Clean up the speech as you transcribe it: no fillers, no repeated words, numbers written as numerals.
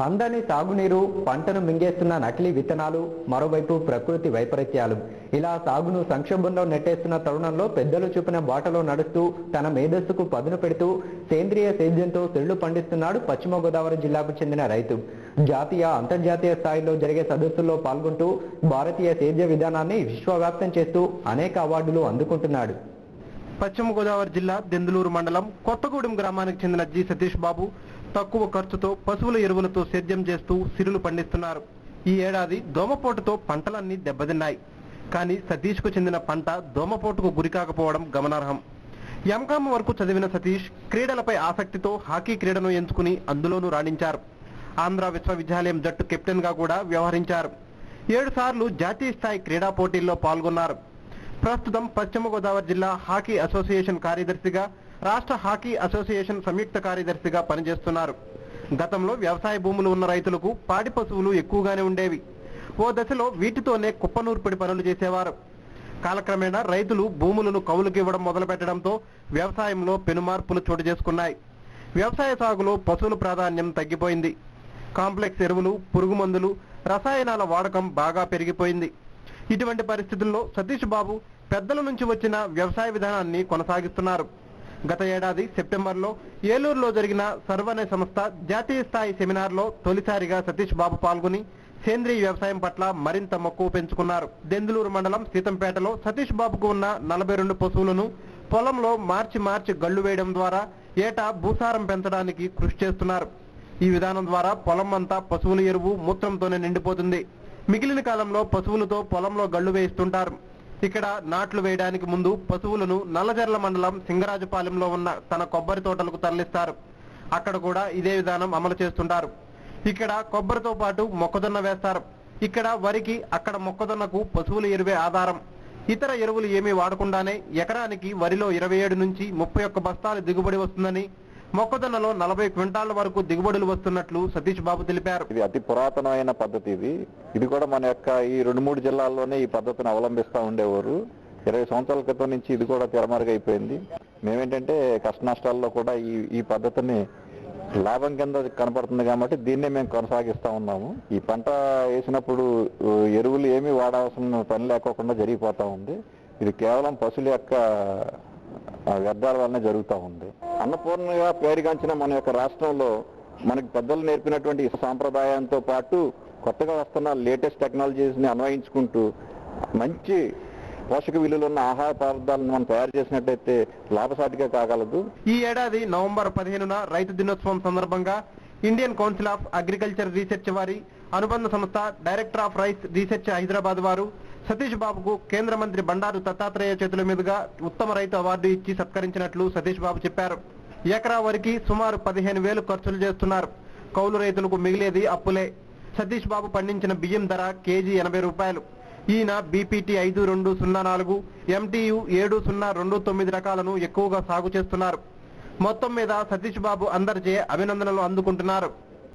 అందని సాగునీరు, పంటను మింగేస్తున్న నకిలీ విత్తనాలు, మరోవైపు ప్రకృతి వైపరీత్యాలు ఇలా సాగును సంక్షోభంలో నెట్టేస్తున్న తరుణంలో పెద్దలు చూపిన బాటలో నడుస్తూ తన మేధస్సుకు పదును పెడుతూ సేంద్రియ సేద్యంతో సెళ్లు పండిస్తున్నాడు పశ్చిమ గోదావరి జిల్లాకు చెందిన రైతు. జాతీయ, అంతర్జాతీయ స్థాయిలో జరిగే సదస్సుల్లో పాల్గొంటూ భారతీయ సేద్య విధానాన్ని విశ్వవ్యాప్తం చేస్తూ అనేక అవార్డులు అందుకుంటున్నాడు. పశ్చిమ గోదావరి జిల్లా దెందులూరు మండలం కొత్తగూడెం గ్రామానికి చెందిన జి సతీష్ బాబు తక్కువ ఖర్చుతో పశువుల ఎరువులతో సేద్యం చేస్తూ సిరులు పండిస్తున్నారు. ఈ ఏడాది దోమపోటుతో పంటలన్నీ దెబ్బతిన్నాయి. కానీ సతీష్ కు చెందిన పంట దోమపోటుకు గురికాకపోవడం గమనార్హం. ఎంకామ్ వరకు చదివిన సతీష్ క్రీడలపై ఆసక్తితో హాకీ క్రీడను ఎంచుకుని అందులోనూ రాణించారు. ఆంధ్ర విశ్వవిద్యాలయం జట్టు కెప్టెన్ గా కూడా వ్యవహరించారు. 7 సార్లు జాతీయ స్థాయి క్రీడా పోటీల్లో పాల్గొన్నారు. ప్రస్తుతం పశ్చిమ గోదావరి జిల్లా హాకీ అసోసియేషన్ కార్యదర్శిగా, రాష్ట్ర హాకీ అసోసియేషన్ సంయుక్త కార్యదర్శిగా పనిచేస్తున్నారు. గతంలో వ్యవసాయ భూములు ఉన్న రైతులకు పాడి పశువులు ఎక్కువగానే ఉండేవి. ఓ దశలో వీటితోనే కుప్పనూర్పిడి పనులు చేసేవారు. కాలక్రమేణా రైతులు భూములను కౌలుకి ఇవ్వడం మొదలుపెట్టడంతో వ్యవసాయంలో పెనుమార్పులు చోటు చేసుకున్నాయి. వ్యవసాయ సాగులో పశువుల ప్రాధాన్యం తగ్గిపోయింది. కాంప్లెక్స్ ఎరువులు, పురుగు మందులు, రసాయనాల వాడకం బాగా పెరిగిపోయింది. ఇటువంటి పరిస్థితుల్లో సతీష్ బాబు పెద్దల నుంచి వచ్చిన వ్యవసాయ విధానాన్ని కొనసాగిస్తున్నారు. గత ఏడాది సెప్టెంబర్లో ఏలూరులో జరిగిన సర్వ్ అనే సంస్థ జాతీయ స్థాయి సెమినార్లో తొలిసారిగా సతీష్ బాబు పాల్గొని సేంద్రీయ వ్యవసాయం పట్ల మరింత మక్కువ పెంచుకున్నారు. దెందులూరు మండలం సీతంపేటలో సతీష్ బాబుకు ఉన్న 42 పశువులను పొలంలో మార్చి గళ్లు వేయడం ద్వారా ఏటా భూసారం పెంచడానికి కృషి చేస్తున్నారు. ఈ విధానం ద్వారా పొలం అంతా పశువుల ఎరువు, మూత్రంతోనే నిండిపోతుంది. మిగిలిన కాలంలో పశువులతో పొలంలో గళ్లు వేయిస్తుంటారు. ఇక్కడ నాట్లు వేయడానికి ముందు పశువులను నల్లజర్ల మండలం సింగరాజుపాలెంలో ఉన్న తన కొబ్బరి తోటలకు తరలిస్తారు. అక్కడ కూడా ఇదే విధానం అమలు చేస్తుంటారు. ఇక్కడ కొబ్బరితో పాటు మొక్కజొన్న వేస్తారు. ఇక్కడ వరికి, అక్కడ మొక్కజొన్నకు పశువుల ఎరువే ఆధారం. ఇతర ఎరువులు ఏమీ వాడకుండానే ఎకరానికి వరిలో 27 నుంచి 31 బస్తాలు దిగుబడి వస్తుందని, మొక్కజొన్నలో 40 క్వింటాల వరకు దిగుబడులు వస్తున్నట్లు సతీష్ బాబు తెలిపారు. ఇది అతి పురాతనమైన పద్ధతి. ఇది కూడా మన యొక్క ఈ 2-3 జిల్లాల్లోనే ఈ పద్ధతిని అవలంబిస్తూ ఉండేవారు. 20 సంవత్సరాల క్రితం నుంచి ఇది కూడా తెరమరుగైపోయింది. మేమేంటంటే కష్ట నష్టాల్లో కూడా ఈ పద్ధతిని లాభం కింద కనపడుతుంది కాబట్టి దీన్నే మేము కొనసాగిస్తా ఉన్నాము. ఈ పంట వేసినప్పుడు ఎరువులు ఏమీ వాడాల్సిన పని లేకోకుండా జరిగిపోతా ఉంది. ఇది కేవలం పశువుల యొక్క వ్యర్థాల వల్లనే జరుగుతూ ఉంది. అన్నపూర్ణగా పేరుగాంచిన మన యొక్క రాష్ట్రంలో మనకి పెద్దలు నేర్పినటువంటి సాంప్రదాయంతో పాటు కొత్తగా వస్తున్న లేటెస్ట్ టెక్నాలజీస్ ని అన్వయించుకుంటూ మంచి పోషక విలువలు ఉన్న ఆహార పదార్థాలను మనం తయారు చేసినట్టయితే లాభసాటిగా కాగలదు. ఈ ఏడాది నవంబర్ 15న రైతు దినోత్సవం సందర్భంగా Indian council of agriculture research వారి అనుబంధ సంస్థ director of rice research Hyderabad వారు సతీష్ బాబుకు కేంద్ర మంత్రి బండారు దత్తాత్రేయ చేతుల మీదుగా ఉత్తమ రైతు అవార్డు ఇచ్చి సత్కరించినట్లు సతీష్ బాబు చెప్పారు. ఎకరా వరకు సుమారు 15,000 ఖర్చులు చేస్తున్నారు. కౌలు రైతులకు మిగిలేది అప్పులే. సతీష్ బాబు పండించిన బియ్యం ధర కేజీ 80 రూపాయలు. ఈయన బీపీటీ 5204, ఎంటీయు 7029 రకాలను ఎక్కువగా సాగు చేస్తున్నారు. మొత్తం మీద సతీష్ బాబు అందరిచే అభినందనలు అందుకుంటున్నారు.